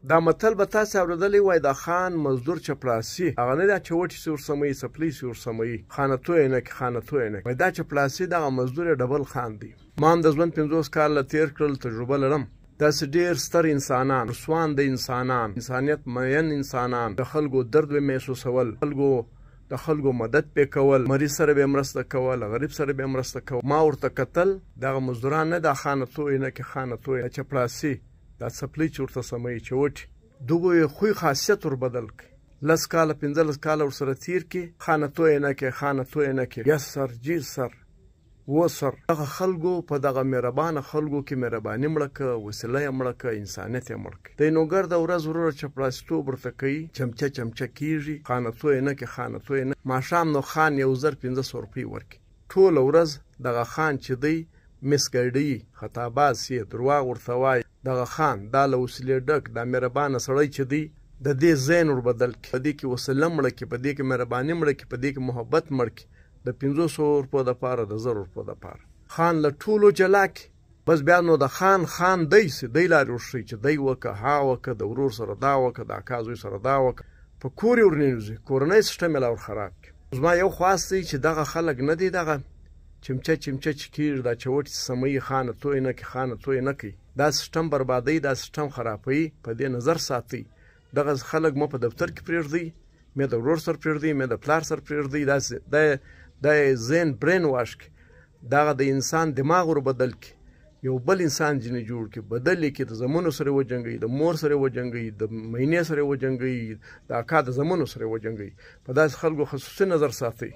دا متل به تاسې اورېدلی وای د خان مزدور چپړاسي هغه نه دا چې وټې سي ورسموي څپلۍ سي ورسموي خانهتوی نه کړي خانهتوی نه کړي وایي دا چپړاسي دغه مزدور یې ډبل خان دی. ما هم د ژوند 50 کاله تېر کړل تجربه لرم. داسې ډېر ستر انسانان رسوان د انسانان انسانیت مین انسانان د خلکو درد به محسوسول د خلکو مدد پې کول مریض سره به یې مرسته کول غریب سره به یې مرسته کول. ما ورته کتل دغه مزدوران نه دا خانهتوی نه کړي خانهتوی د چپړاسي دا څپلۍ چې ورته سموي چې وټي دغو یې خوی خاصیت ور بدل کړي 10 کاله 15 کاله ورسره تیر کړي خانهتوی نه کړي خانهتوی نه کړي یس سر جیر سر و سر. دغه خلکو په دغه مهربانه خلکو کې مهرباني مړه که وسیله یې مړه که انسانیت یې مړه کړي. د نوګر د ورځ وروره چپړاسیتوب ورته کوي چمچه چمچه کېږي خانهتوی نه کړي خانهتوی نه. ماښام نو خان 1500 روپۍ ورکړي. ټوله ورځ دغه خان چې دی مسګډي خطاباز سي درواغ ورته وایي. دغه خان دا له وسیلې ډک دا مهربانه سړی چې دی د دې ذهن ور بدل کړي په دې کې وسیله مړه کړي په دې کې مهرباني مړه کړي په دې کې محبت مړ کړي د 500 روپو دپاره د 1000 روپو دپاره. خان له ټولو جلا کړي بس بیا نو د خان دی سي دی لارې ورښیي چې دی وکړه ها وکړه د ورور سره دا وکړه د اکا زوی سره دا وکړه په کور یې ورننوځي کورنی سیسټم یې لا ور خراب کړي. زما یو خواست دی چې دغه خلک نه دی دغه چمچه چمچه چې کېږي دا چې وټې سموي خانهتوی نه کړي خانهتوی نه کوي دا سیسټم بربادوي دا سیسټم خرابوي په دې نظر ساتئ. دغه خلک مو په دفتر کې پرېږدئ مې د ورور سره پرېږدئ مې د پلار سره پرېږدئ دا ذهن برین واش کړي دغه د انسان دماغ ور بدل کړي یو بل انسان ځینې جوړ کړي بدل یې کړي د زمنو سره یې وجنګوي د مور سره یې وجنګوي د مینې سره یې وجنګوي د اکا د زمنو سره یې وجنګوي. په داسې خلکو خصوصي نظر ساتئ.